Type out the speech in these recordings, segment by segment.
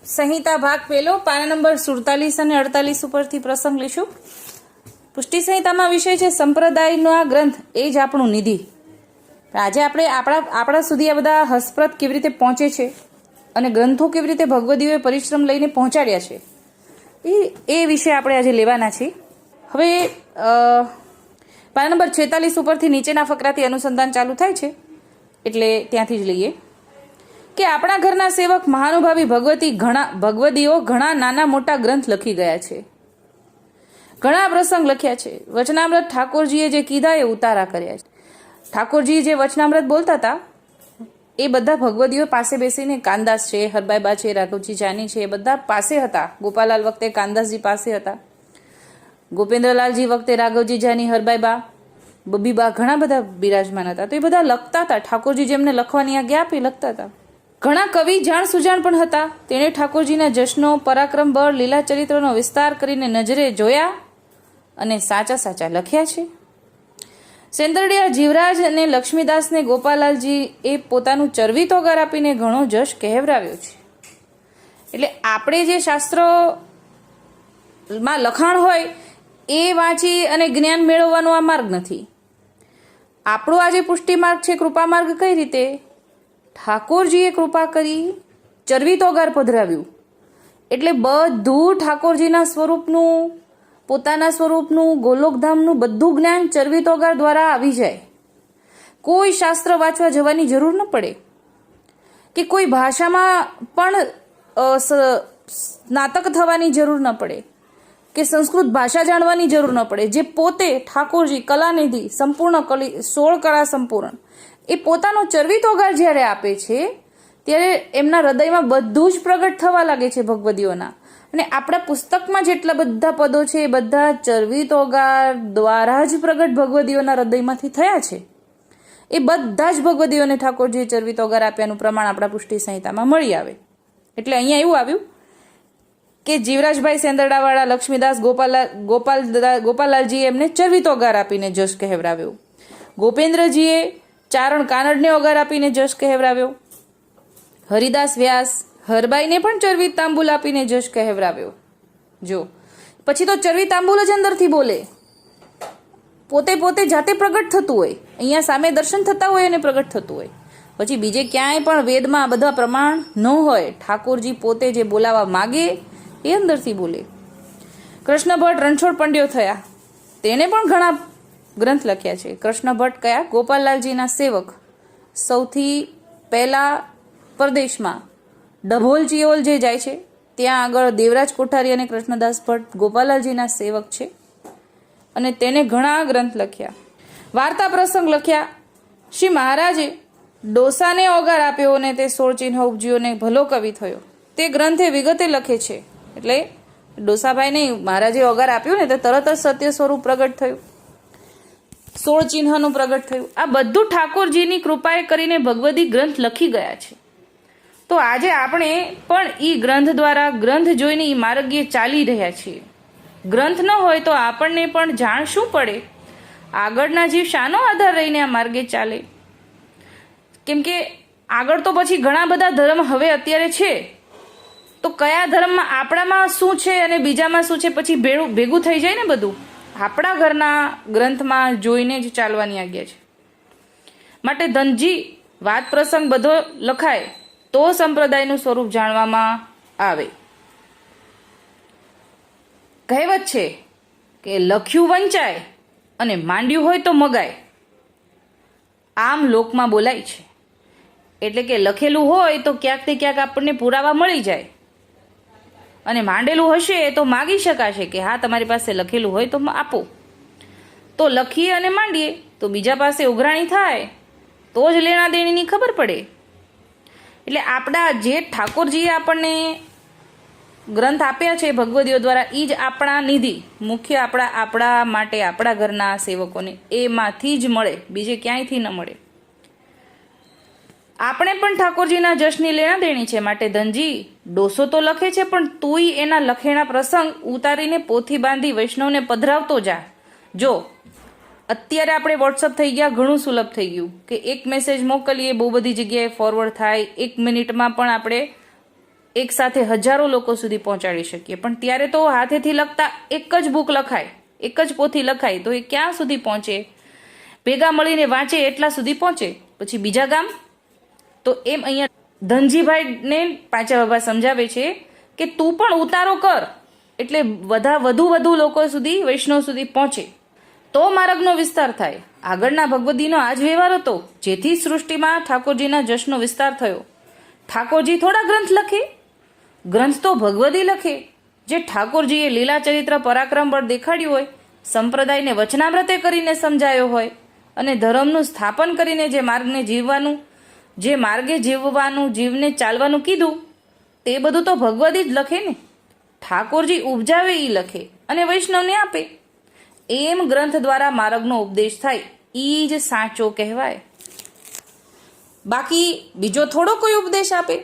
સંહિતા ભાગ પહેલો પાના નંબર 47 અને 48 ઉપરથી પ્રસંગ લઈશું. પુષ્ટિ સંહિતામાં વિષય છે સંપ્રદાયનો આ ગ્રંથ એ જ આપણું નિધિ. આજે આપણે આપણા સુધી આ બધા હસ્તપ્રત કેવી રીતે પહોંચે છે અને ગ્રંથો કેવી રીતે ભગવદીઓએ પરિશ્રમ લઈને પહોંચાડ્યા છે એ વિશે આપણે આજે લેવાના છીએ. હવે પાના નંબર 46 ઉપરથી નીચેના ફકરાથી અનુસંધાન ચાલુ થાય છે, એટલે ત્યાંથી જ લઈએ કે આપણા ઘરના સેવક મહાનુભાવી ભગવદીઓ ઘણા નાના મોટા ગ્રંથ લખી ગયા છે, ઘણા પ્રસંગ લખ્યા છે. વચનામૃત ઠાકોરજીએ જે કીધા એ ઉતારા કર્યા છે. ઠાકોરજી જે વચનામૃત બોલતા હતા એ બધા ભગવદીઓ પાસે બેસીને, કાનદાસ છે, હરબાઈબા છે, રાઘવજી જાની છે, એ બધા પાસે હતા. ગોપાલાલ વખતે કાનદાસજી પાસે હતા, ગોપેન્દ્રલાલજી વખતે રાઘવજી જાની, હરબાઈબા, બબીબા ઘણા બધા બિરાજમાન હતા. તો એ બધા લખતા હતા. ઠાકોરજી જેમને લખવાની આજ્ઞા આપી લખતા હતા. ઘણા કવિ જાણ સુજાણ પણ હતા. તેણે ઠાકોરજીના જશનો, પરાક્રમ બળ, લીલા ચરિત્રનો વિસ્તાર કરીને નજરે જોયા અને સાચા સાચા લખ્યા છે. સેંદરડિયા જીવરાજ અને લક્ષ્મીદાસને ગોપાલાલજી એ પોતાનું ચરવી તોગાર આપીને ઘણો જશ કહેવરાવ્યો છે. એટલે આપણે જે શાસ્ત્રોમાં લખાણ હોય એ વાંચી અને જ્ઞાન મેળવવાનો આ માર્ગ નથી. આપણો આ જે પુષ્ટિ માર્ગ છે, કૃપા માર્ગ, કઈ રીતે ઠાકોરજીએ કૃપા કરી ચરવી તોગાર પધરાવ્યું. એટલે બધું ઠાકોરજીના સ્વરૂપનું, પોતાના સ્વરૂપનું, ગોલોકધામનું બધું જ્ઞાન ચરવી તોગાર દ્વારા આવી જાય. કોઈ શાસ્ત્ર વાંચવા જવાની જરૂર ન પડે, કે કોઈ ભાષામાં પણ સ્નાતક થવાની જરૂર ન પડે, કે સંસ્કૃત ભાષા જાણવાની જરૂર ન પડે. જે પોતે ઠાકોરજી કલાનિધિ, સંપૂર્ણ 16 કળા સંપૂર્ણ, એ પોતાનો ચરવી તોગાર જ્યારે આપે છે ત્યારે એમના હૃદયમાં બધું જ પ્રગટ થવા લાગે છે ભગવદીઓના. અને આપણા પુસ્તકમાં જેટલા બધા પદો છે એ બધા ચરવી તોગાર દ્વારા જ પ્રગટ ભગવદીઓના હૃદયમાંથી થયા છે. એ બધા જ ભગવદીઓને ઠાકોરજીએ ચરવી તોગાર આપ્યાનું પ્રમાણ આપણા પુષ્ટિ સંહિતામાં મળી આવે. એટલે અહીંયા એવું આવ્યું કે જીવરાજભાઈ સેંદરડાવાળા, લક્ષ્મીદાસ, ગોપાલાલજીએ એમને ચરવી તોગાર આપીને જશ કહેવરાવ્યો. ગોપેન્દ્રજીએ ચારણ કાનડને ઓગાર આપીને જશ કહેવરાવ્યો. હરિદાસ વ્યાસ, હરબાઈને પણ ચરવી તાંબુલ આપીને જશ કહેવરાવ્યો. જો પછી તો ચરવી તાંબુલ જ અંદરથી બોલે, પોતે જાતે પ્રગટ થતું હોય, અહીંયા સામે દર્શન થતા હોય અને પ્રગટ થતું હોય. પછી બીજે ક્યાંય પણ વેદમાં આ બધા પ્રમાણ ન હોય. ઠાકોરજી પોતે જે બોલાવા માગે એ અંદરથી બોલે. કૃષ્ણ ભટ્ટ રણછોડ પંડ્યો થયા, તેને પણ ઘણા ગ્રંથ લખ્યા છે. કૃષ્ણ ભટ્ટ કયા? ગોપાલલાલજીના સેવક. સૌથી પહેલા પરદેશમાં ડભોલ ચિયોલ જે જાય છે ત્યાં આગળ દેવરાજ કોઠારી અને કૃષ્ણદાસ ભટ્ટ ગોપાલાલજીના સેવક છે અને તેને ઘણા ગ્રંથ લખ્યા. વાર્તા પ્રસંગ લખ્યા. શ્રી મહારાજે ડોસાને ઓગાર આપ્યો અને તે 16 ચિહ્ન ઉપજીઓને ભલો કવિ થયો. તે ગ્રંથે વિગતે લખે છે. એટલે ડોસાભાઈ નહીં, મહારાજે ઓગાર આપ્યું ને તો તરત જ સત્ય સ્વરૂપ પ્રગટ થયું, 16 ચિહ્નનું પ્રગટ થયું. આ બધું ઠાકોરજીની કૃપાએ કરીને ભગવદી ગ્રંથ લખી ગયા છે. તો આજે આપણે પણ ઈ ગ્રંથ દ્વારા, ગ્રંથ જોઈને ઈ માર્ગે ચાલી રહ્યા છીએ. ગ્રંથ ન હોય તો આપણને પણ જાણ શું પડે? આગળના જીવ શાનો આધાર રહીને આ માર્ગે ચાલે? કેમ કે આગળ તો પછી ઘણા બધા ધર્મ હવે અત્યારે છે, તો કયા ધર્મમાં આપણામાં શું છે અને બીજામાં શું છે પછી ભેગું થઈ જાય ને બધું. આપણા ઘરના ગ્રંથમાં જોઈને જ ચાલવાની આજ્ઞા છે. માટે ધનજી વાત પ્રસંગ બધો લખાય તો સંપ્રદાયનું સ્વરૂપ જાણવામાં આવે. કહેવત છે કે લખ્યું વંચાય અને માંડ્યું હોય તો મગાય, આમ લોકમાં બોલાય છે. એટલે કે લખેલું હોય તો ક્યાંક તે ક્યાંક આપણને પુરાવા મળી જાય, અને માંડેલું હશે તો માગી શકાશે કે હા તમારી પાસે લખેલું હોય તો આપો. તો લખીએ અને માંડીએ તો બીજા પાસે ઉઘરાણી થાય તો જ લેણા દેણીની ખબર પડે. એટલે આપણા જે ઠાકોરજીએ આપણને ગ્રંથ આપ્યા છે ભગવદીઓ દ્વારા, એ જ આપણા નિધિ, મુખ્ય આપણા માટે, આપણા ઘરના સેવકોને એમાંથી જ મળે, બીજે ક્યાંયથી ન મળે. આપણે પણ ઠાકોરજીના જશની લેણા દેણી છે. માટે ધનજી ડોસો તો લખે છે, પણ તુંય એના લખેણા પ્રસંગ ઉતારીને પોથી બાંધી વૈષ્ણવને પધરાવતો જા. જો અત્યારે આપણે વોટ્સઅપ થઈ ગયા, ઘણું સુલભ થઈ ગયું કે એક મેસેજ મોકલીએ, બહુ બધી જગ્યાએ ફોરવર્ડ થાય, 1 મિનિટમાં પણ આપણે એક સાથે હજારો લોકો સુધી પહોંચાડી શકીએ, પણ ત્યારે તો હાથેથી લખતા એક જ બુક લખાય, એક જ પોથી લખાય, તો એ ક્યાં સુધી પહોંચે? ભેગા મળીને વાંચે એટલા સુધી પહોંચે, પછી બીજા ગામ. તો એમ અહીંયા ધનજીભાઈને પાંચા બાબા સમજાવે છે કે તું પણ ઉતારો કર, એટલે વધુ લોકો સુધી, વૈષ્ણવ સુધી પહોંચે, તો માર્ગનો વિસ્તાર થાય. આગળના ભગવદીનો આ જ વ્યવહાર હતો, જેથી સૃષ્ટિમાં ઠાકોરજીના જશનો વિસ્તાર થયો. ઠાકોરજી થોડા ગ્રંથ લખે, ગ્રંથ તો ભગવદી લખે, જે ઠાકોરજીએ લીલા ચરિત્ર પરાક્રમ બળ દેખાડ્યું હોય, સંપ્રદાયને વચનામૃતે કરીને સમજાયો હોય, અને ધર્મનું સ્થાપન કરીને જે માર્ગે જીવવાનું, જીવને ચાલવાનું કીધું, તે બધું તો ભગવદી જ લખે ને. ઠાકોરજી ઉપજાવે એ લખે અને વૈષ્ણવને આપે. એમ ગ્રંથ દ્વારા માર્ગનો ઉપદેશ થાય, ઈ જ સાચો કહેવાય. બાકી બીજો થોડો કોઈ ઉપદેશ આપે?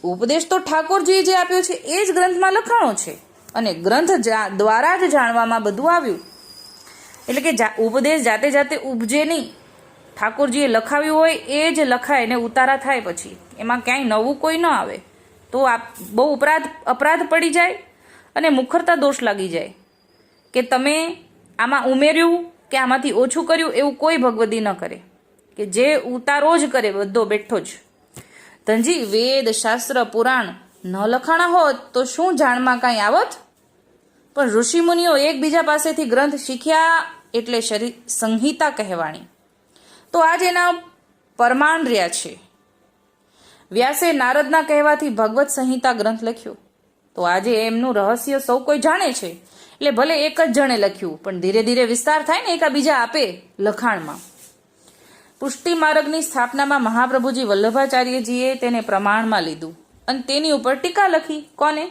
ઉપદેશ તો ઠાકોરજીએ જે આપ્યો છે એ જ ગ્રંથમાં લખાણો છે, અને ગ્રંથ દ્વારા જ જાણવામાં બધું આવ્યું. એટલે કે ઉપદેશ જાતે જાતે ઉપજે નહીં, ઠાકોરજીએ લખાવ્યું હોય એ જ લખાય ને ઉતારા થાય. પછી એમાં ક્યાંય નવું કોઈ ન આવે, તો બહુ અપરાધ પડી જાય અને મુખરતા દોષ લાગી જાય કે તમે આમાં ઉમેર્યું કે આમાંથી ઓછું કર્યું, એવું કોઈ ભગવદી ન કરે, કે જે ઉતારો જ કરે બધો બેઠો જ. ધનજી, વેદ શાસ્ત્ર પુરાણ ન લખાણા હોત તો શું જાણમાં કાંઈ આવત? પણ ઋષિમુનિઓ એકબીજા પાસેથી ગ્રંથ શીખ્યા એટલે સંહિતા કહેવાણી. તો આજ એના પરમાણ રહ્યા છે. વ્યાસે નારદના કહેવાથી ભગવત સંહિતા ગ્રંથ લખ્યો. તો આજે એમનું રહસ્ય સૌ કોઈ જાણે છે. એટલે ભલે એક જ જણે લખ્યું, પણ ધીરે ધીરે વિસ્તાર થાય ને, એકાબીજા આપે લખાણમાં. પુષ્ટિ માર્ગની સ્થાપનામાં મહાપ્રભુજી વલ્લભાચાર્યજીએ તેને પ્રમાણમાં લીધું અને તેની ઉપર ટીકા લખી. કોને?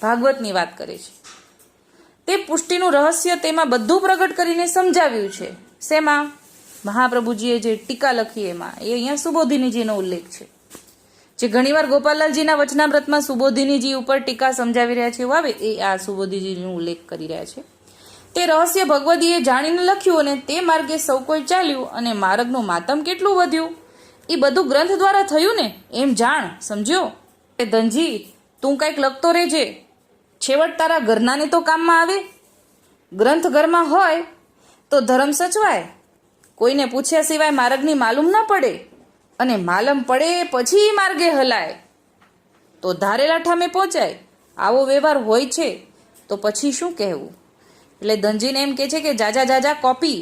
ભાગવતની વાત કરે છે. તે પુષ્ટિનું રહસ્ય તેમાં બધું પ્રગટ કરીને સમજાવ્યું છે. શેમાં? મહાપ્રભુજીએ જે ટીકા લખી એમાં. એ અહીંયા સુબોધિનીજીનો ઉલ્લેખ છે, જે ઘણીવાર ગોપાલલાલજીના વચનામૃતમાં સુબોધિનીજી ઉપર ટીકા સમજાવી રહ્યા છે એવું આવે, એ આ સુબોધિનીજીનો ઉલ્લેખ કરી રહ્યા છે. તે રહસ્ય ભગવદીએ જાણીને લખ્યું અને તે માર્ગે સૌ કોઈ ચાલ્યું, અને માર્ગનું માતમ કેટલું વધ્યું એ બધું ગ્રંથ દ્વારા થયું ને, એમ જાણ, સમજ્યો? એ ધનજી, તું કંઈક લખતો રહેજે, છેવટ તારા ઘરનાને તો કામમાં આવે. ગ્રંથ ઘરમાં હોય તો ધર્મ સચવાય, કોઈને પૂછ્યા સિવાય માર્ગની માલુમ ન પડે, અને માલમ પડે પછી માર્ગે હલાય, તો ધારેલા ઠામે પહોંચાય. આવો વ્યવહાર હોય છે તો પછી શું કહેવું? એટલે ધનજીને એમ કે છે કે જાજા કોપી,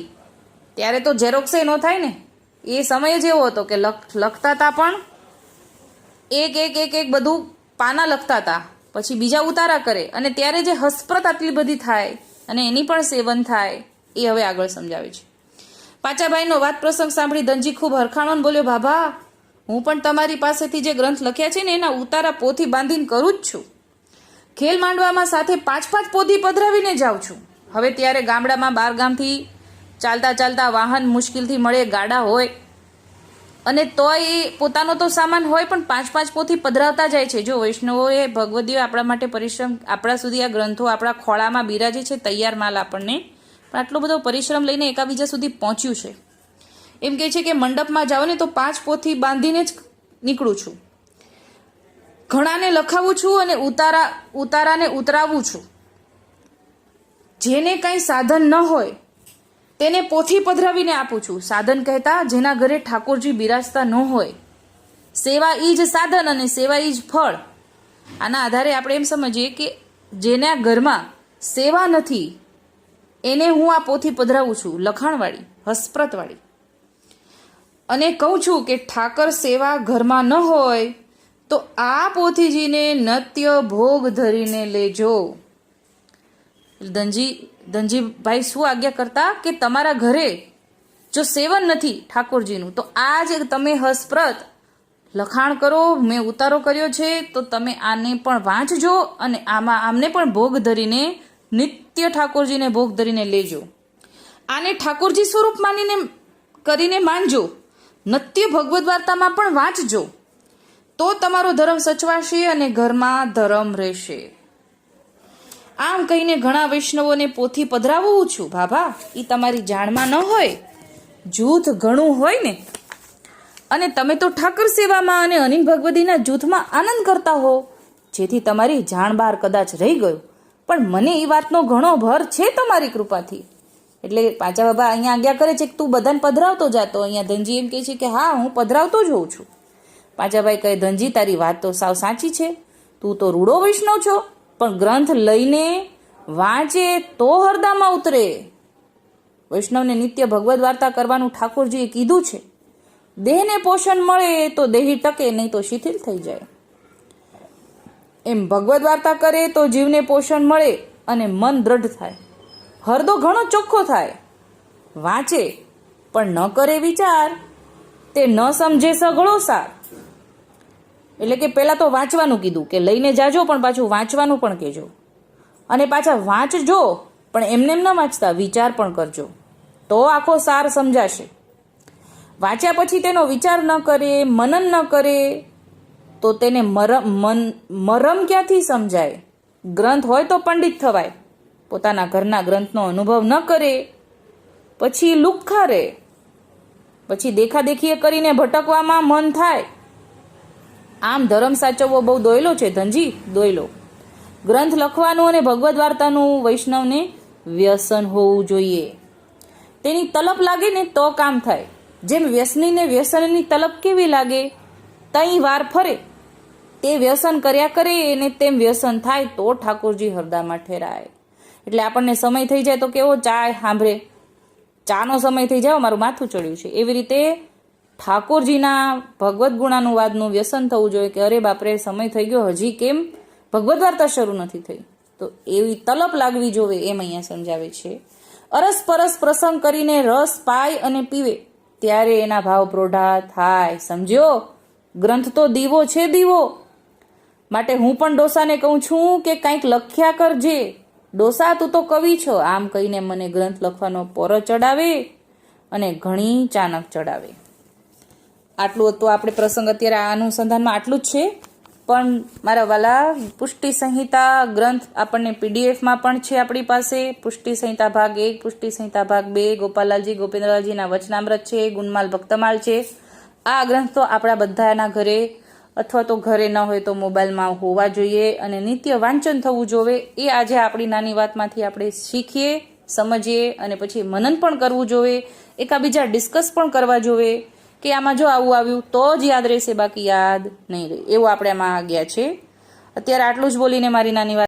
ત્યારે તો ઝેરોક્સે ન થાય ને. એ સમય જ એવો હતો કે લખતા હતા, પણ એક બધું પાના લખતા હતા, પછી બીજા ઉતારા કરે, અને ત્યારે જે હસપ્રત આટલી બધી થાય અને એની પણ સેવન થાય, એ હવે આગળ સમજાવે છે. પાચાભાઈનો વાત પ્રસંગ સાંભળી ધનજી ખૂબ હરખાણો બોલ્યો, બાબા, હું પણ તમારી પાસેથી જે ગ્રંથ લખ્યા છે ને એના ઉતારા પોથી બાંધીને કરું જ છું. ખેલ માંડવામાં સાથે 5 પોથી પધરાવીને જાઉં છું. હવે ત્યારે ગામડામાં 12 ગામથી ચાલતા વાહન મુશ્કેલથી મળે, ગાડા હોય, અને તોય પોતાનો તો સામાન હોય, પણ 5 પોથી પધરાવતા જાય છે. જો વૈષ્ણવોએ, ભગવદીઓ આપણા માટે પરિશ્રમ, આપણા સુધી આ ગ્રંથો આપણા ખોળામાં બિરાજે છે, તૈયાર માલ આપણને, પણ આટલો બધો પરિશ્રમ લઈને એકાબીજા સુધી પહોંચ્યું છે. એમ કહે છે કે મંડપમાં જાઓ ને તો 5 પોથી બાંધીને જ નીકળું છું. ઘણાને લખાવું છું અને ઉતારાને ઉતરાવું છું. જેને કંઈ સાધન ન હોય તેને પોથી પધરાવીને આપું છું. સાધન કહેતા જેના ઘરે ઠાકોરજી બિરાજતા ન હોય. સેવા ઈ જ સાધન અને સેવા ઈ જ ફળ. આના આધારે આપણે એમ સમજીએ કે જેના ઘરમાં સેવા નથી એને હું આ પોથી પધરાવું છું, લખાણવાળી, હસપ્રતવાળી. અને કહું છું કે ઠાકર સેવા ઘરમાં ન હોય તો આ પોથીજીને નત્ય ભોગ ધરીને લેજો. ધનજીભાઈ શું આજ્ઞા કરતા કે તમારા ઘરે જો સેવન નથી ઠાકોરજીનું, તો આ જે તમે હસપ્રત લખાણ કરો, મેં ઉતારો કર્યો છે, તો તમે આને પણ વાંચજો અને આમને પણ ભોગ ધરીને, નિત્ય ઠાકોરજીને ભોગ ધરીને લેજો. આને ઠાકોરજી સ્વરૂપ માનીને કરીને માનજો. નિત્ય ભગવદ્ વાર્તામાં પણ વાંચજો, તો તમારો ધર્મ સચવાશે અને ઘરમાં ધર્મ રહેશે. આમ કહીને ઘણા વૈષ્ણવોને પોથી પધરાવું છું. બાબા, એ તમારી જાણમાં ન હોય, જૂથ ઘણું હોય ને, અને તમે તો ઠાકર સેવામાં અને અનિલ ભગવદીના જૂથમાં આનંદ કરતા હો, જેથી તમારી જાણ બહાર કદાચ રહી ગયું, પણ મને એ વાતનો ઘણો ભર છે તમારી કૃપાથી. એટલે પાંચા બાબા અહીંયા આજ્ઞા કરે છે કે તું બધાને પધરાવતો જાતો. અહીંયા ધનજી એમ કહે છે કે હા, હું પધરાવતો જ હોઉં છું. પાંચાભાઈ કહે, ધનજી તારી વાત તો સાવ સાચી છે, તું તો રૂડો વૈષ્ણવ છો, પણ ગ્રંથ લઈને વાંચે તો હરદામાં ઉતરે. વૈષ્ણવને નિત્ય ભગવદ વાર્તા કરવાનું ઠાકોરજીએ કીધું છે. દેહને પોષણ મળે તો દેહી ટકે, નહીં તો શિથિલ થઈ જાય. એમ ભગવદ વાર્તા કરે તો જીવને પોષણ મળે અને મન દ્રઢ થાય, હરદો ઘણો ચોખ્ખો થાય. વાંચે પણ ન કરે વિચાર, તે ન સમજે સઘળો સાર. એટલે કે પહેલા તો વાંચવાનું કીધું કે લઈને જાજો, પણ પાછું વાંચવાનું પણ કહેજો. અને પાછા વાંચજો પણ એમને એમ ન વાંચતા, વિચાર પણ કરજો, તો આખો સાર સમજાશે. વાંચ્યા પછી તેનો વિચાર ન કરે, મનન ન કરે, તો તેને મરમ ક્યાંથી સમજાય? ગ્રંથ હોય તો પંડિત થવાય, પોતાના ઘરના ગ્રંથનો અનુભવ ન કરે પછી લુખ્ખા રહે, પછી દેખાદેખીએ કરીને ભટકવામાં મન થાય. આમ ધર્મ સાચવવો બહુ દોયલો છે ધનજી, દોયલો. ગ્રંથ લખવાનું અને ભગવદ વાર્તાનું વૈષ્ણવને વ્યસન હોવું જોઈએ. તેની તલપ લાગે ને તો કામ થાય. જેમ વ્યસનીને વ્યસનની તલપ કેવી લાગે? તઈ વાર ફરે, તે વ્યસન કર્યા કરે અને તેમ વ્યસન થાય તો ઠાકોરજી હરદામાં ઠેરાય. એટલે આપણને સમય થઈ જાય તો કેવો ચા સાંભળે, ચાનો સમય થઈ જાય મારું માથું ચડ્યું છે, એવી રીતે ઠાકોરજીના ભગવદ્ ગુણાનુવાદનું વ્યસન થવું જોઈએ કે અરે બાપરે સમય થઈ ગયો, હજી કેમ ભગવદ વાર્તા શરૂ નથી થઈ. તો એવી તલપ લાગવી જોવે, એમ અહીંયા સમજાવે છે. અરસપરસ પ્રસંગ કરીને રસ પાય અને પીવે, ત્યારે એના ભાવ પ્રોઢા થાય. સમજ્યો? ગ્રંથ તો દીવો છે, દીવો. માટે હું પણ ડોસાને કહું છું કે કંઈક લખ્યા કરજે. ડોસા તું તો કવિ છો, આમ કહીને મને ગ્રંથ લખવાનો પોરો ચડાવે અને ઘણી ચાનક ચડાવે. આટલું તો આપણે પ્રસંગ અત્યારે આ અનુસંધાનમાં આટલું જ છે. પણ મારા વાલા, પુષ્ટિ સંહિતા ગ્રંથ આપણને પીડીએફમાં પણ છે આપણી પાસે. પુષ્ટિ સંહિતા ભાગ 1, પુષ્ટિ સંહિતા ભાગ 2, ગોપાલાલજી ગોપેન્દ્રલાલજીના વચનામૃત છે, ગુણમાલ ભક્તમાલ છે. આ ગ્રંથ તો આપણા બધાના ઘરે અથવા તો ઘરે ન હોય તો મોબાઈલમાં હોવા જોઈએ અને નિત્ય વાંચન થવું જોઈએ. એ આજે આપણી નાની વાતમાંથી આપણે શીખીએ, સમજીએ અને પછી મનન પણ કરવું જોઈએ. એકાબીજા ડિસ્કસ પણ કરવા જોઈએ કે આમાં જો આવું આવ્યું તો જ યાદ રહેશે, બાકી યાદ નહીં રહે. એવું આપણે આમાં ગયા છે. અત્યારે આટલું જ બોલીને મારી નાની વાત